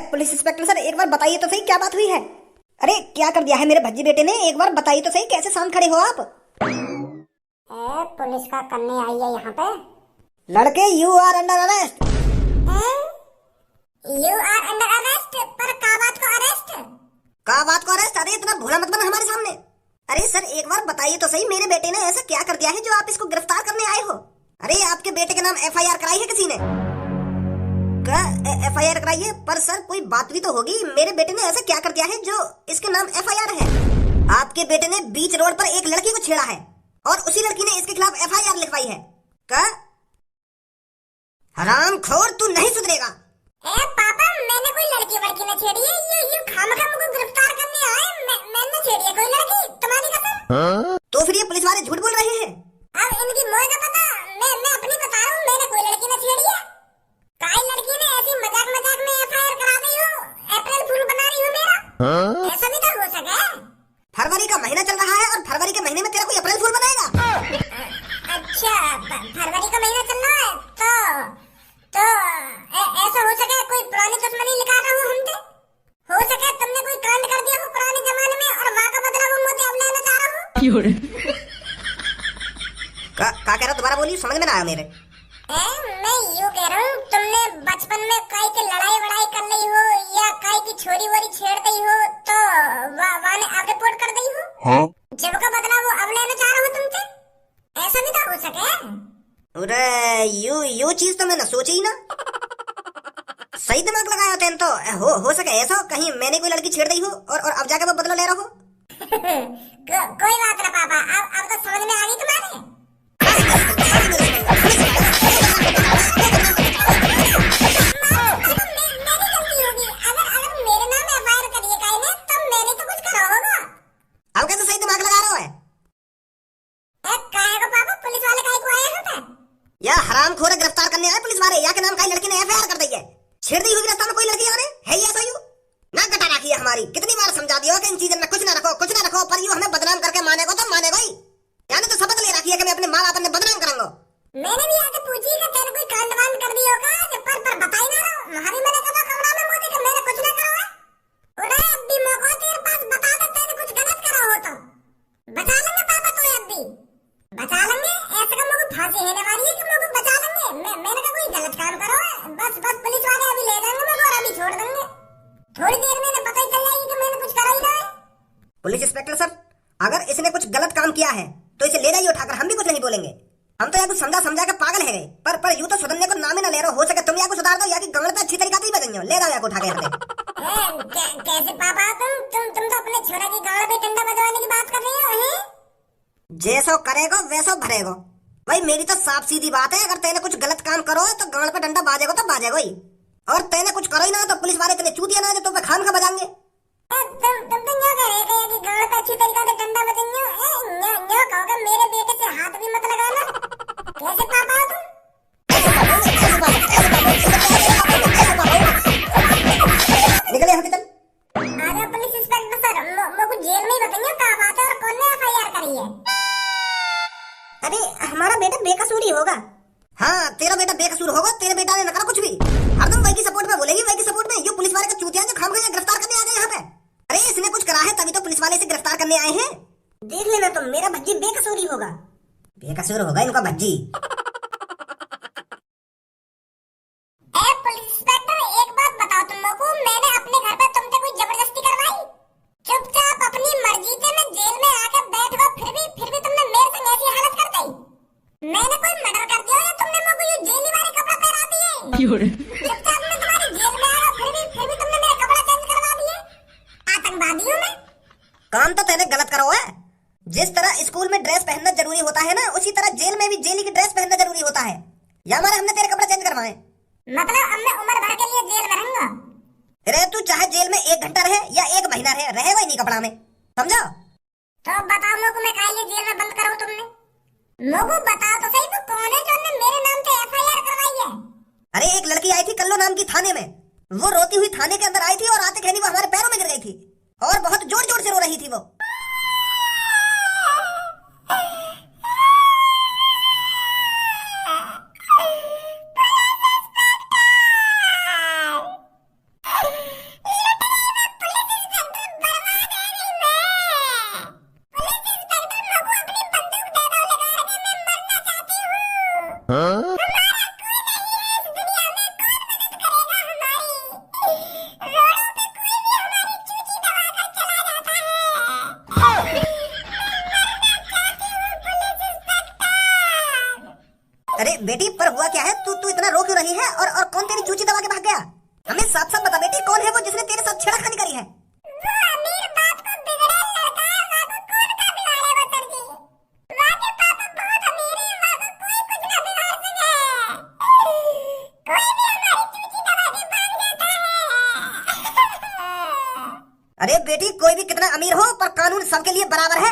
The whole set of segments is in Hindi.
पुलिस इंस्पेक्टर सर, एक बार बताइए तो सही क्या बात हुई है। अरे क्या कर दिया है मेरे भज्जी बेटे ने, एक बार बताइए तो सही, कैसे शांत खड़े हो आप। पुलिस का करने आई है यहाँ पे। लड़के you are under arrest. You are under arrest? पर का बात को अरेस्ट? का बात को अरेस्ट? अरे इतना भोला मत बना हमारे सामने। अरे सर एक बार बताइए तो सही, मेरे बेटे ने ऐसा क्या कर दिया है जो आप इसको गिरफ्तार करने आए हो। अरे आपके बेटे के नाम एफआईआर कराई है किसी ने? क्या एफआईआर कराई है? पर सर कोई बात भी तो होगी, मेरे बेटे ने ऐसा क्या कर दिया है जो इसके नाम एफआईआर है। आपके बेटे ने बीच रोड पर एक लड़की को छेड़ा है और उसी लड़की ने इसके खिलाफ एफआईआर लिखवाई है। क्या हरामखोर, तू नहीं सुधरेगा। पापा, मैंने कोई लड़की वड़की न छेड़ी है। ये खामखा मुझको गिरफ्तार करने आए। मैंने छेड़ी है कोई लड़की, तुम्हारी कसम। तो फिर ये पुलिस वाले झूठ बोल रहे हैं। अब इनकी मौत का पता, मैं अपनी बता रहा हूँ, मैंने कोई लड़की न छेड़ी है। काई लड़की ने ऐसी मजाक मजाक में एफआईआर करा दी हो, अप्रैल फूल बना रही हो मेरा। ऐसा भी तो हो सके। फरवरी का महीना चल रहा है और फरवरी के महीने में तेरा कोई अप्रैल फूल बनाएगा? अच्छा, फरवरी का महीना चल रहा है तो ऐसा हो सके कोई पुरानी दुश्मनी निकाल रहा हूँ हमसे। हो सके तुमने कोई कांड कर दिया हो पुराने जमाने में और वहाँ का बदला वो मुझे अब लेना चाह रहा हूँ। का कह रहा, दोबारा बोलिए, समझ में ना आया मेरे। मैं यूँ कह रहा हूँ, तुमने बचपन में काई के लड़ाई वड़ाई कर ली हो या काई की छोरी वोरी छेड़ दी हो तो वहाँ ने आप रिपोर्ट कर दी हो। हाँ? जब का बदला वो अब लेना चाह रहा हूँ तुमसे। ऐसा भी तो हो सके। अरे यू चीज तो मैंने सोची ही ना। सही दिमाग लगाया तेन तो। हो सके ऐसा कहीं मैंने कोई लड़की छेड़ दी हो और अब जाके वो बदला ले रहा हो। कोई बात ना पापा, अब तो समझ में आ गई तुम्हारे। अब कैसे सही दिमाग लगा रहा है? काहे को पापा, पुलिस वाले काहे को आए हैं? या हरामखोर गिरफ्तार करने आए पुलिस वाले, या के नाम का लड़की ने एफआईआर कर दी है। छेड़ दी हुई रास्ता में कोई लड़की आने है ये सही ना गटा रखी है हमारी। कितनी बार समझा दिया कि इन चीजों में कुछ ना रखो, पर यू हमें बदनाम करके मानेगा तो मानेगा ही। यानी तो शपथ ले रखी है कि मैं अपने माँ बाप ने बदनाम करूंगा। मैंने भी आके पूछी कि तेरे कोई कांड वांड कर दी होगा, पर बताई ना रहो। हरी मैंने कहा कमरा में मोदी कि मैंने कुछ ना करा है। उड़े अब भी मौका तेरे पास, बता दे तेरे कुछ गलत करा हो तो बचा लेंगे पापा, तो अब भी बचा लेंगे। ऐसे का मुझे फांसी होने वाली है कि मुझे बचा लेंगे। मैंने कहा कोई गलत काम करो है, बस पुलिस वाले अभी ले जाएंगे मुझे और अभी छोड़ देंगे। थोड़ी देर में पता ही चल जाएगी कि मैंने कुछ करा ही ना है। पुलिस इंस्पेक्टर सर, अगर इसने कुछ गलत काम किया है तो इसे ले जाइए उठाकर, हम भी कुछ नहीं बोलेंगे। हम तो यहाँ कुछ समझा के पागल है गए, पर यूं तो सुधरने को नाम ही ना ले रहे हो सके तुम या को सुधार दो या कि गंगल पे अच्छी तरीके से ही बदल ले जाओ या को उठा के यहाँ पे। कैसे पापा, तुम तो अपने छोरा की गाड़ पे डंडा बजवाने की बात कर रहे हो। जैसो करेगो वैसो भरेगो। भाई मेरी तो साफ सीधी बात है, अगर तेने कुछ गलत काम करो तो गाड़ पे डंडा बाजेगा तो बाजेगा ही, और तेने कुछ करो ही ना तो पुलिस वाले तेने चूतिया ना तो खाम खा बजाएंगे। तुम तो न्यो कह रहे थे कि गाड़ पे अच्छी तरीके से डंडा बजेंगे। न्यो कहोगे मेरे बेटे से हाथ भी मत लगाना। कैसे पापा हो तुम? निकले यहाँ से चल। आजा पुलिस इंस्पेक्टर सर, मुझे जेल में ही बताइए क्या बात है और कौन ने एफआईआर करी है। अरे हमारा बेटा बेकसूर ही होगा। हाँ तेरा बेटा बेकसूर होगा, तेरे बेटा ने न करा कुछ भी। हरदम वही की सपोर्ट में बोलेगी, वही की सपोर्ट में। ये पुलिस वाले का चूतिया जो खामखा गिरफ्तार करने आ गए यहाँ पे। अरे इसने कुछ करा है तभी तो पुलिस वाले इसे गिरफ्तार करने आए हैं। देख लेना तुम, मेरा भज्जी बेकसूर ही होगा। बेकसूर होगा इनका भज्जी। पुलिस इंस्पेक्टर एक बात बताओ तुम लोगों को, मैंने अपने घर पे तुमसे कोई जबरदस्ती करवाई? चुपचाप अपनी मर्जी से मैं जेल में आके बैठ गया, फिर भी तुमने मेरे संग ऐसी हालत कर दी। मैंने कोई मर्डर कर दिया या तुमने मुझे ये जेली वाले कपड़े पहना दिए? चुपचाप मैं तुम्हारी जेल में आया, फिर भी तुमने मेरे कपड़े चेंज करवा दिए। आतंकवादी हूँ मैं? काम तो तेने गलत करा हुआ है। जिस तरह स्कूल में ड्रेस पहनना जरूरी होता है ना, उसी तरह जेल में भी जेली की ड्रेस पहनना जरूरी होता है। या हमारे हमने तेरे कपड़े चेंज करवाए। मतलब अब मैं उम्र भर के लिए जेल में रहूंगा? रहे तू चाहे जेल में 1 घंटा रहे या 1 महीना रहे, रहेगा ही नहीं कपड़ा में, समझा? तो बताओ मोको, मैं काहे लिए जेल में बंद करूं तुमने? मोको बताओ तो सही, वो कौन है जो ने मेरे नाम पे एफआईआर करवाई है? अरे एक लड़की आई थी कल्लो नाम की थाने में। वो रोती हुई थाने के अंदर आई थी और आते कहनी वो हमारे पैरों में गिर गई थी और बहुत जोर जोर से रो रही थी वो। हमारा कोई नहीं है इस दुनिया में, कौन मदद करेगा हमारी? रोडों पे कोई भी हमारी चूची दबाकर चला जाता है। मरना चाहती हूँ पुलिस इंस्पेक्टर। अरे बेटी, पर हुआ क्या है? तू तू इतना रो क्यों रही है? और कौन तेरी चूची दबा के भाग गया? हमें साफ साफ बता बेटी, कौन है वो जिसने तेरे साथ छेड़खानी करी है? वो अमीर बाप को बिगड़ेल लड़का है, माँ को कौन का बिगाड़े वो सर जी? माँ के पापा बहुत अमीर है, माँ को कोई कुछ ना बिगाड़ सके। कोई भी हमारी चूची दबा के भाग जाता है। अरे बेटी, कोई भी कितना अमीर हो, पर कानून सबके लिए बराबर है।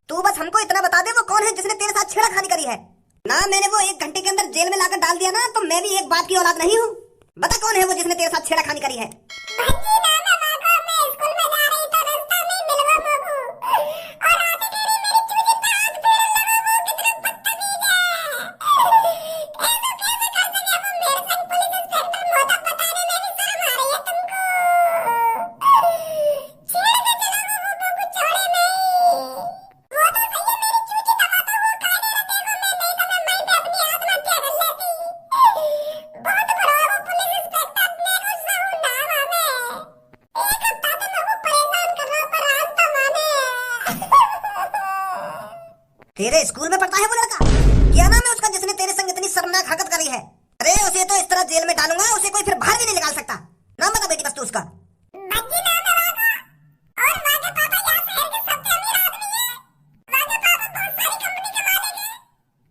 तू बस हमको इतना बता दे वो कौन है जिसने तेरे साथ छेड़खानी करी है। ना मैंने वो 1 घंटे के अंदर जेल में लाकर डाल दिया ना, तो मैं भी एक बाप की औलाद नहीं हूँ। बता कौन है वो जिसने तेरे साथ छेड़खानी करी है? भज्जी नाम है माँ का, मैं स्कूल में जा रही तो रास्ता में मिलवा बाबू, और आते देरी मेरी चूची पे हाथ फेरने लगा। वो कितना बदतमीज है। ऐसा कैसे कर सके वो मेरे संग पुलिस इंस्पेक्टर मोहतब बताने में भी शर्म आ रही है तुमको। छेड़ के चला वो बाबू छोड़े नहीं। वो तो सही है मेरी चूची दबाता वो काहे ना देखो मैं, नहीं तो मैं वहीं पे अपनी आत्महत्या कर लेती। बहुत बड़ा है वो पुलिस इंस्पेक्टर, मेरे को सहूर ना माने। एक हफ्ता से मैं वो परेशान कर रहा हूँ पर आज तो माने। तेरे स्कूल में पढ़ता है वो लड़का? क्या नाम है उसका जिसने तेरे संग इतनी शर्मनाक हरकत करी है? अरे उसे तो इस तरह जेल में डालूंगा, उसे कोई फिर बाहर भी नहीं निकाल सकता। नाम बता बेटी बस तू उसका। भज्जी नाम है वहाँ का, और वहाँ के पापा यहाँ शहर के सबसे अमीर आदमी है। वहाँ के पापा बहुत सारी कंपनी के मालिक हैं।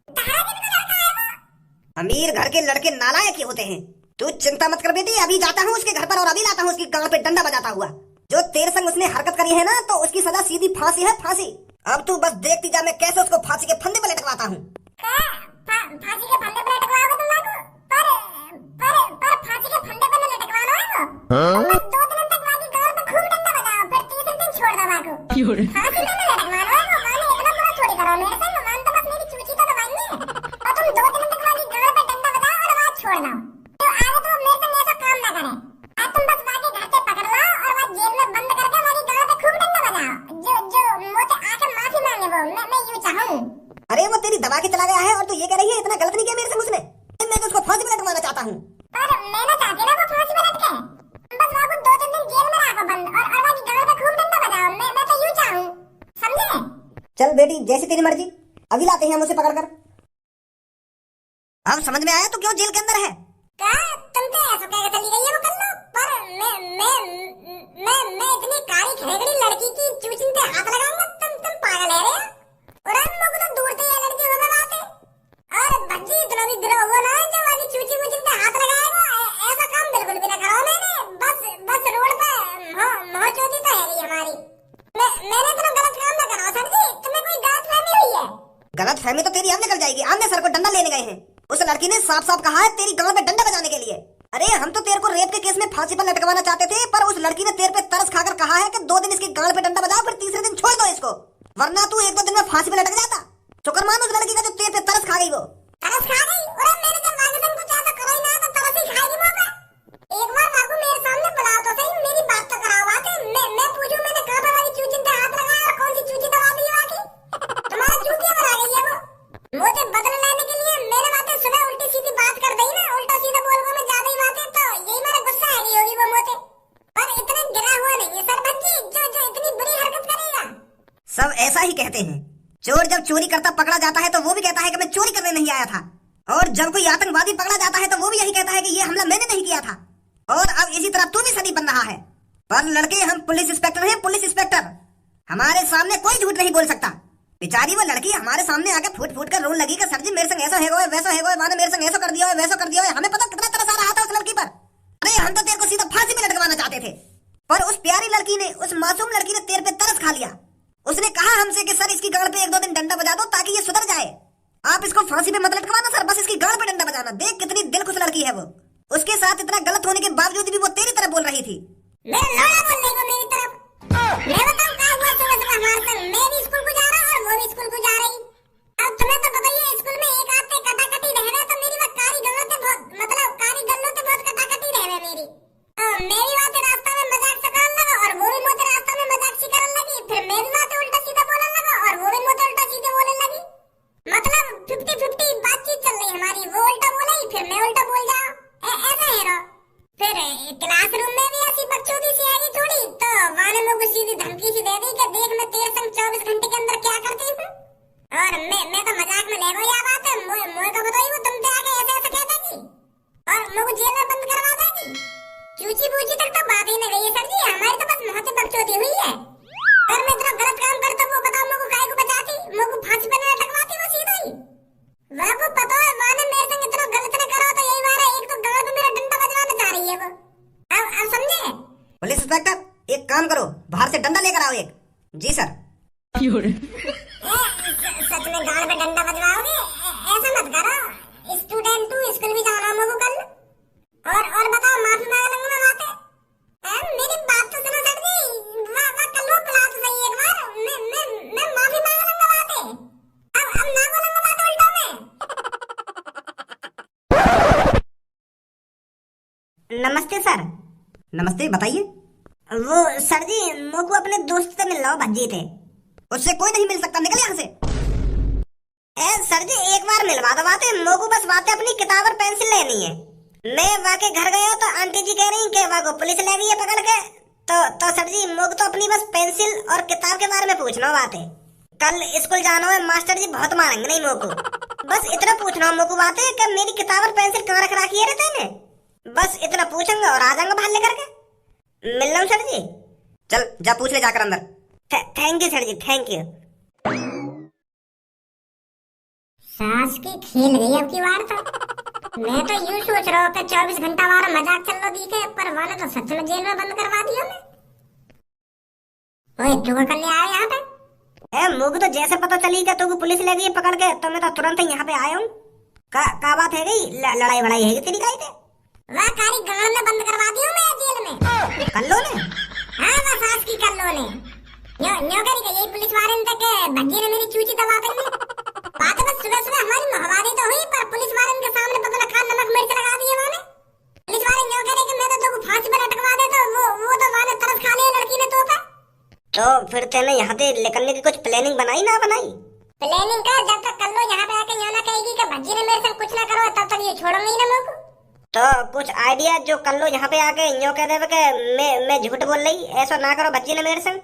दहाड़ दिन का लड़का है वो। अमीर घर के लड़के नालायक ही होते हैं। तू चिंता मत कर बेटी, अभी जाता हूँ उसके घर पर और अभी लाता हूँ उसकी गांड पे डंडा बजाता हुआ। जो तेरे संग उसने हरकत करी है ना, तो उसकी सजा सीधी फांसी है, फांसी। अब तू बस देखती जा मैं कैसे उसको फांसी के फंदे पे लटकवाता हूँ। फांसी के फंदे पे लटकवाओगे तुम माँ को? पर फांसी के फंदे पे न लटकवाना है वो। तुम बस 2 दिन तक माँ की गांड पे खूब डंडा बजाओ, फिर तीसरे दिन छोड़ दो माँ को। फांसी में न लटकवाना है वो। माँ ने इतना बुरा थोड़ी करा मेरे संग, माँ तो बस मेरी चूची तो दबाएंगे। और तुम 2 दिन तक माँ की गांड पे डंडा बजाओ और बाद छोड़ दो। तो आगे तो मेरे संग ऐसा काम ना करे। अब तुम बस माँ के घर से पकड़ लाओ और बाद जेल में बंद करके माँ की गांड पे खूब डंडा बजाओ। जो मुझे आके माफी मांगे वो, मैं यूं चाहूँ। अरे वो तेरी दबा के चला गया है और तू ये कह रही है इतना गलत नहीं किया मेरे संग उसने। मैं तो उसको फांसी पे लटकवाना चाहता हूँ। पर मैं ना चाहती ना वो फांसी पे लटके। बस वो को 2-3 दिन जेल में रखो बंद, और वहाँ की गांड पे खूब डंडा बजाओ। मैं तो यूं चाहूँ, समझे? चल बेटी, जैसी तेरी मर्जी। अभी लाते हैं हम उसे पकड़ कर। अब समझ में आया तू क्यों जेल के अंदर है? क्या तुम तो ऐसा कह के चली गई है वो कर लो, पर मैं इतनी काली खरेगड़ी लड़की की चूचिन पे हाथ लगाऊंगा? तुम पागल है रे? और हम लोग तो दूर से ये लड़की होगा बात है। और भज्जी इतना भी गिरा हुआ ना है जो वाली चूची मुचिन पे हाथ लगाएगा। ऐसा काम बिल्कुल भी ना करो मैंने। बस रोड पे मौजूदी तो है रही हमारी। मैंने इतना गलत काम ना करो सर जी, तुम्हें कोई गलत फहमी हुई है? गलत फहमी तो तेरी अब निकल जाएगी। आमने सर को डंडा लेने गए हैं। उस लड़की ने साफ साफ कहा है तेरी गांड पे डंडा बजाने के लिए। अरे हम तो तेरे को रेप के केस में फांसी पर लटकवाना चाहते थे, पर उस लड़की ने तेरे पे तरस खाकर कहा है कि 2 दिन इसकी गांड पे डंडा बजाओ, फिर तीसरे दिन छोड़ दो इसको, वरना तू 1-2 दिन में फांसी पे लटक जाता। शुक्र मान उस लड़की का जो तेरे पे तरस खा गई वो। तरस खा गई? और मैंने जब वालिदैन को चाहा तो करो ही ना, तो तरस ही खाएगी वो पे। एक बार बाबू मेरे सामने बुलाओ तो सही, मेरी बात तो कराओ। बात है मैं पूछूं मैंने कहाँ पे वाली चूचिन पे हाथ लगाया और कौन सी चूची दबा दी है वाकी? तुम्हारा चूतिया बना गई है वो। मुझे बदला लेने के लिए मेरे बातें सुना, उल्टी सीधी बात कर दी ना, उल्टा सीधा बोल वो मैं ज्यादा ही बातें, तो यही मेरा गुस्सा है होगी वो मोते। पर इतना गिरा हुआ नहीं है सर भज्जी जो इतनी बुरी हरकत करेगा। सब ऐसा ही कहते हैं। चोर जब चोरी करता पकड़ा जाता है तो वो भी कहता है कि मैं चोरी करने नहीं आया था, और जब कोई आतंकवादी पकड़ा जाता है तो वो भी यही कहता है कि ये हमला मैंने नहीं किया था। और अब इसी तरह तू भी सदी बन रहा है। पर लड़के, हम पुलिस इंस्पेक्टर हैं, पुलिस इंस्पेक्टर। हमारे सामने कोई झूठ नहीं बोल सकता। बेचारी वो लड़की हमारे सामने आके फूट फूट कर रोने लगी कि सर जी मेरे संग ऐसा है वैसा है, माने मेरे संग ऐसा कर दिया है वैसा कर दिया है। हमें पता कितना तरस आ रहा था उस लड़की पर। अरे हम तो तेरे को सीधा फांसी में लटकवाना चाहते थे, पर उस प्यारी लड़की ने, उस मासूम लड़की ने तेरे पे तरस खा लिया। उसने कहा हमसे कि सर इसकी गांड पे 1-2 दिन डंडा बजा दो ताकि ये सुधर जाए। आप इसको फांसी पे मत लटकवाना सर, बस इसकी गांड पे डंडा बजाना। देख कितनी दिलखुश लड़की है वो। उसके साथ इतना गलत होने के बावजूद भी वो तेरी तरह बोल रही थी। मेरा लौड़ा बोलने को मेरी तरफ। मैं बताऊं क्या हुआ सुबह हमारे संग? मैं भी स्कूल को जा रहा और वो भी स्कूल को जा रही। अब तुम्हें तो पता ही है स्कूल में एक आध कटाकटी रहना, तो मेरी वो कारी गल्लों से बहुत, मतलब कारी गल्लों से बहुत कटाकटी रहना मेरी। मेरी बात रास्ता में मजाक से करने लगा और वो भी मुझे रास्ता में मजाक सी करने लगी। फिर मैं भी बातें उल्टा सीधा बोलने लगा और वो भी मुझे उल्टा सीधे बोलने लगी। मतलब 50-50 बातचीत चल रही हमारी। नमस्ते सर। नमस्ते, बताइए। वो सर जी, मोको अपने दोस्त से मिलना हो, भज्जी थे। उससे कोई नहीं मिल सकता, निकल यहाँ से। सर जी एक बार मिलवा दो बातें, मोको बस बातें अपनी किताब और पेंसिल लेनी है। मैं वहाँ के घर गया तो आंटी जी कह रही कि वहाँ को पुलिस ले गई है पकड़ के। तो सर जी मोको तो अपनी बस पेंसिल और किताब के बारे में पूछना बात है। कल स्कूल जाना है, मास्टर जी बहुत मारेंगे नहीं मोको। बस इतना पूछना मोको बात है कि मेरी किताब और पेंसिल कहाँ रख रखी है रहते ने। बस इतना पूछूंगा और आ जाऊंगा बाहर लेकर के। मिल रहा हूँ सर जी। चल जा पूछ ले जाकर अंदर। Thank you sir ji, thank you. सास की खेल रही अब की बार तो। मैं तो यूं सोच रहा हूँ कि 24 घंटा वाला मजाक चल रहा दिखे, पर वाले तो सच में जेल में बंद करवा दिया मैं। ओए तू कर ले आया यहाँ पे? मुझे तो जैसे पता चली कि तू पुलिस ले गई पकड़ के, तो मैं तो तुरंत यहाँ पे आया हूँ। का बात है गई? लड़ाई वड़ाई है तेरी काई थे? वह कारी गांव में बंद करवा दिया मैं जेल में। कल्लो ने? हाँ वह सास की कल्लो ने। न्यो करी के यही पुलिस वाले ने के भज्जी ने मेरी चूची दबा कर ली। बात बस सुबह सुबह हमारी महवादी तो हुई, पर पुलिस वाले के सामने पता न खान नमक मिर्च लगा दिए मैंने। पुलिस वाले न्यो करे कि मैं तो तुमको फांसी पर लटकवा दे, तो वो तो वाले तरस खा लिया लड़की ने तो पे। तो फिर तेने यहाँ से निकलने की कुछ प्लानिंग बनाई ना बनाई? प्लानिंग कर, जब तक कल्लो यहाँ पे आके न्यो ना कहेगी कि भज्जी ने मेरे से कुछ ना करो तब तक ये छोड़ूंगी ही ना मेरे को। तो कुछ आइडिया जो कल्लो यहाँ पे आके न्यो कह देवे कि मैं झूठ बोल रही, ऐसा ना करो भज्जी ने मेरे संग।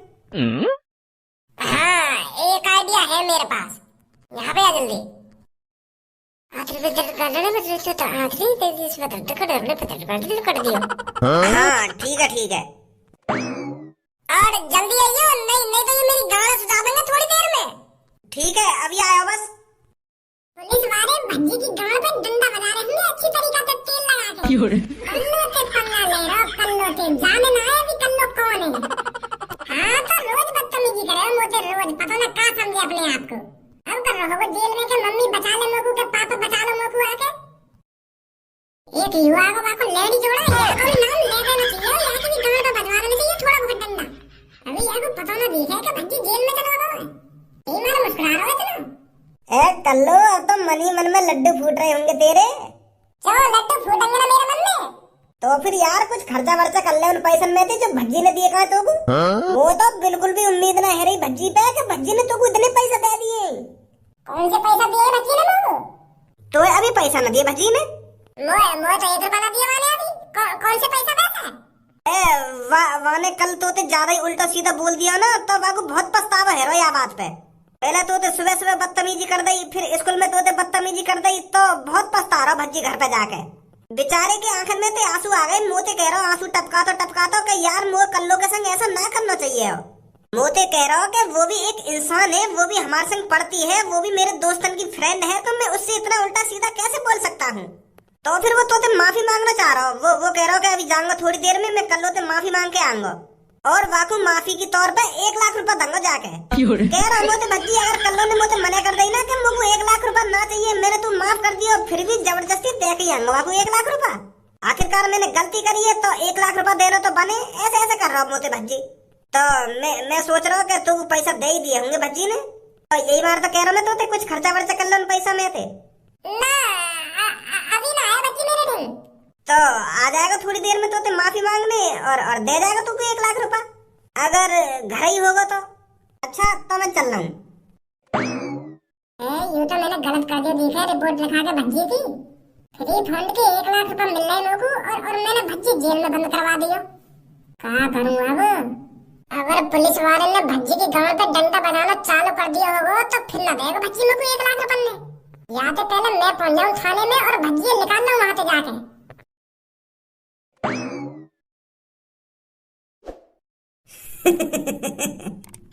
हाँ एक आइडिया है मेरे पास, यहाँ पे आ जल्दी। हाँ ठीक है। और जल्दी आइयो, नहीं तो ये मेरी गाना सुझा देंगे थोड़ी देर में। ठीक है अभी आया बस। पुलिस वाले भज्जी की गांड पे डंडा बजा रहे हैं अच्छी तरीके से तेल लगा के। कल्लो ते पंगा ले रहा, कल्लो ते जाने ना आया भी कल्लो कौन है। हाँ तो रोज बदतमीजी करे मुझे, रोज पता ना क्या समझे अपने आप को। अब कर रहा हो जेल में के मम्मी बचा ले मोकू के पापा बचा लो मोकू आके। एक युवा को बाको लेडी जोड़ा है, और नाम ले देना चाहिए, यहाँ की भी गांड पे बजवा देना चाहिए थोड़ा बहुत डंडा। अभी यहाँ को पता ना दिखा है कि भज्जी जेल में चला गया है। ये मारा मुस्कुरा रहा है इतना। कल्लो अब तो मन ही मन में लड्डू फूट रहे होंगे तेरे। क्यों लड्डू फूटेंगे ना मेरे मन में? तो फिर यार कुछ खर्चा वर्चा कर ले उन पैसे में थे जो भज्जी ने दिए कहा तो वो तो बिल्कुल भी उम्मीद ना है रही भज्जी पे कि भज्जी ने तुमको इतने पैसे दे दिए। कौन से पैसा दिए भज्जी ने मोको? तो अभी पैसा न दिए भज्जी ने? मोए तो 1 रुपया ना दिया वाले अभी। कौन से पैसा है? वाने कल तो ज्यादा ही उल्टा सीधा बोल दिया ना, तो वाको बहुत पछतावा है रो या बात पे। पहले तो सुबह सुबह बदतमीजी कर दी, फिर स्कूल में तो बदतमीजी कर दी, तो बहुत पछता रहा भज्जी घर पे जाके। बेचारे के आंखन में तो आंसू आ गए, मोते कह रहा आंसू टपका तो कि यार मोर कल्लो के संग ऐसा ना करना चाहिए। मोते कह रहा कि वो भी एक इंसान है, वो भी हमारे संग पढ़ती है, वो भी मेरे दोस्तन की फ्रेंड है, तो मैं उससे इतना उल्टा सीधा कैसे बोल सकता हूँ। तो फिर वो तो माफी मांगना चाह रहा हो। वो कह रहा हो कि अभी जाऊंगा थोड़ी देर में, मैं कल्लो से माफी मांग के आऊंगा, और वाकू माफी की तौर पे 1 लाख रुपया दूंगा जाके। कह रहा मोते भज्जी अगर कल्लो ने मोते मना कर दी ना कि मुझको 1 लाख रुपया ना चाहिए, मैंने तू माफ कर दिया, फिर भी जबरदस्ती दे के आऊंगा वाकू 1 लाख रुपया। आखिरकार मैंने गलती करी है तो 1 लाख रुपया देना तो बने, ऐसे कर रहा मोते भज्जी। तो मैं सोच रहा हूँ कि तू पैसा दे ही दिए होंगे भज्जी ने, तो यही बार तो कह रहा मैं तो कुछ खर्चा वर्चा कर लो पैसा में थे ना। अभी ना आया भज्जी मेरे ढूंढ, तो आ जाएगा थोड़ी देर में तो माफी मांगने, और दे जाएगा तुमको 1 लाख रुपया अगर घर ही होगा तो। अच्छा तो मैं चल रहा हूँ। यूं तो मैंने गलत कर दिया, देखा रिपोर्ट लिखा के भज्जी थी फ्री फंड के 1 लाख रुपया मिल रहे लोगों, और मैंने भज्जी जेल में बंद करवा दिया। क्या करूँ अब? अगर पुलिस वाले ने भज्जी की गांव पे डंडा बजाना चालू कर दिया होगा तो फिर ना देगा भज्जी मेरे को 1 लाख रुपया ने। या तो पहले मैं पहुंच जाऊं थाने में और भज्जी निकाल लूं वहां से जाके।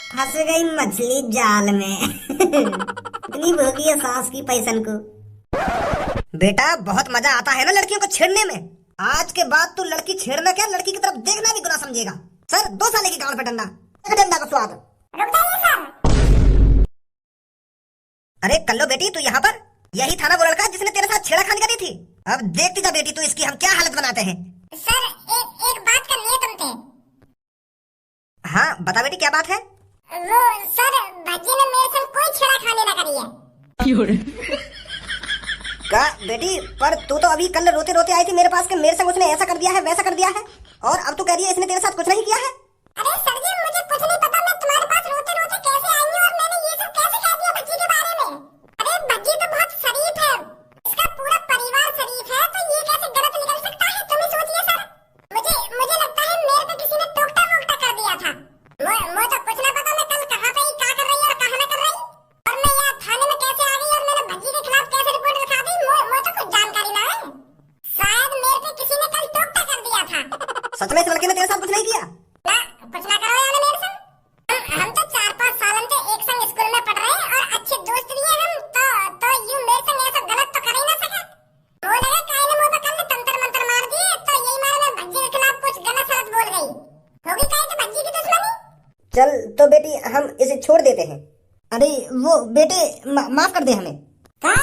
फंस गई मछली जाल में। इतनी भोगी है सास की पैसन को। बेटा बहुत मजा आता है ना लड़कियों को छेड़ने में। आज के बाद तू लड़की छेड़ना क्या, लड़की की तरफ देखना भी गुनाह समझेगा। सर 2 साल की गांड पे डंडा का स्वाद। रुक जाइए सर। अरे कल्लो बेटी तू यहाँ पर, यही थाना वो लड़का जिसने तेरे साथ छेड़खानी करी थी। अब देखती जा बेटी तू इसकी हम क्या हालत बनाते हैं। सर एक बात करनी है तुमसे। हाँ बता बेटी क्या बात है। वो सर भज्जी ने मेरे साथ कोई छेड़खानी ना करी है। का बेटी, पर तू तो अभी कल रोते रोते आई थी मेरे पास के मेरे संग उसने ऐसा कर दिया है वैसा कर दिया है, और अब तू कह रही है इसने तेरे साथ कुछ नहीं किया है। अरे सर जी मुझे कुछ नहीं पता, मैं तुम्हारे पास रोते रोते कैसे आई हूँ और मैंने ये सब कैसे कह दिया भज्जी के बारे में। अरे भज्जी तो बहुत शरीफ है, इसका पूरा परिवार शरीफ है, तो ये कैसे गलत निकल सकता है, तुम ही सोचिए सर। मुझे लगता है मेरे पे किसी ने टोकता वोकता कर दिया था। मुझे तो कुछ ना पता मैं कल कहाँ पे क्या कर रही और कहाँ ना कर रही, और मैं यहाँ थाने में कैसे आ गई और मैंने भज्जी के खिलाफ कैसे रिपोर्ट लिखा दी, मुझे तो कुछ जानकारी ना है। शायद मेरे पे किसी ने कल टोकता कर दिया था। सच में इस लड़के ने तेरे साथ कुछ नहीं किया? ना कुछ ना करो यार मेरे संग, हम तो 4-5 सालन से एक संग स्कूल में पढ़ रहे हैं और अच्छे दोस्त भी हैं हम, तो यूं मेरे संग ऐसा गलत तो कर ही ना सका। वो लगा काहे ने मुंह पे कल ने तंत्र मंत्र मार दिए, तो यही मारे मैं भज्जी के खिलाफ कुछ गलत सलत बोल गई होगी, काहे तो भज्जी की दुश्मनी। चल तो बेटी हम इसे छोड़ देते हैं। अरे वो बेटे माफ कर दे हमें। का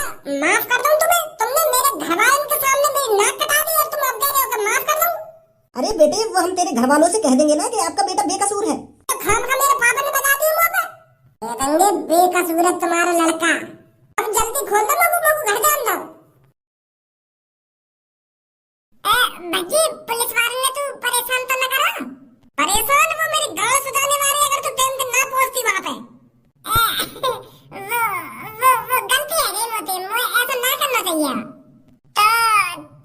माफ कर दूं तुम्हें? तुमने मेरे घरवालों के सामने मेरी नाक कटा दी और तुम अब कह रहे हो कि माफ कर दूं? अरे बेटे वो हम तेरे घर वालों से कह देंगे ना कि आपका बेटा बेकसूर है। तो खाम का मेरे पापा ने बता दी मुंह पे, कहेंगे बेकसूर है तुम्हारा लड़का। अब जल्दी खोल दो मुझको घर जान दो। भज्जी पुलिस वाले ने तू परेशान तो न करा? परेशान वो मेरी गांव सुधारने वाले, अगर तू टाइम पे ना पहुंचती वहां पे। वो गलती है रे मोते, मुझे ऐसा ना करना चाहिए।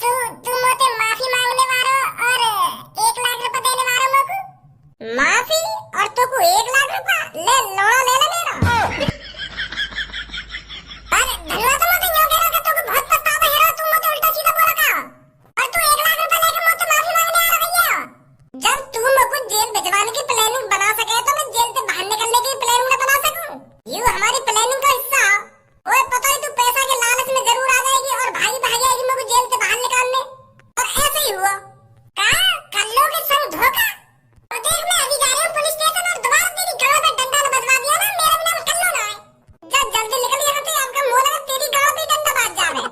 तो तू मोते माफी मांगने वाला और 1 लाख रुपए देने वाला मुझको। माफी और तो को 1 लाख रुपए ले लोड़ा ले ले मेरा। अरे धन्यवाद मोते, यूं कह रहा था तो बहुत पछतावा है, तू मुझे उल्टा सीधा बोला का, और तू 1 लाख रुपए लेके मुझसे माफी मांगने आ रही है। जब तू मुझको जेल भिजवाने की प्लानिंग बना सके तो मैं जेल से बाहर निकलने की प्लानिंग न बना सकूं? यूं हमारी प्लानिंग का हिस्सा। ओए पता है तू पैसा के लालच में जरूर आ जाएगी और भागी आएगी मुझको जेल से बाहर निकालने, और ऐसे ही हुआ। कल्लों के संग धोखा। और देख मैं अभी जा रही हूँ पुलिस स्टेशन, और दोबारा तेरी गांव पे डंडा न बजवा दिया ना, मेरा नाम कल्लो ना है। जब जल्दी निकल यहाँ से, आपका मुंह लगा तेरी गांव पे डंडा बाज जावे।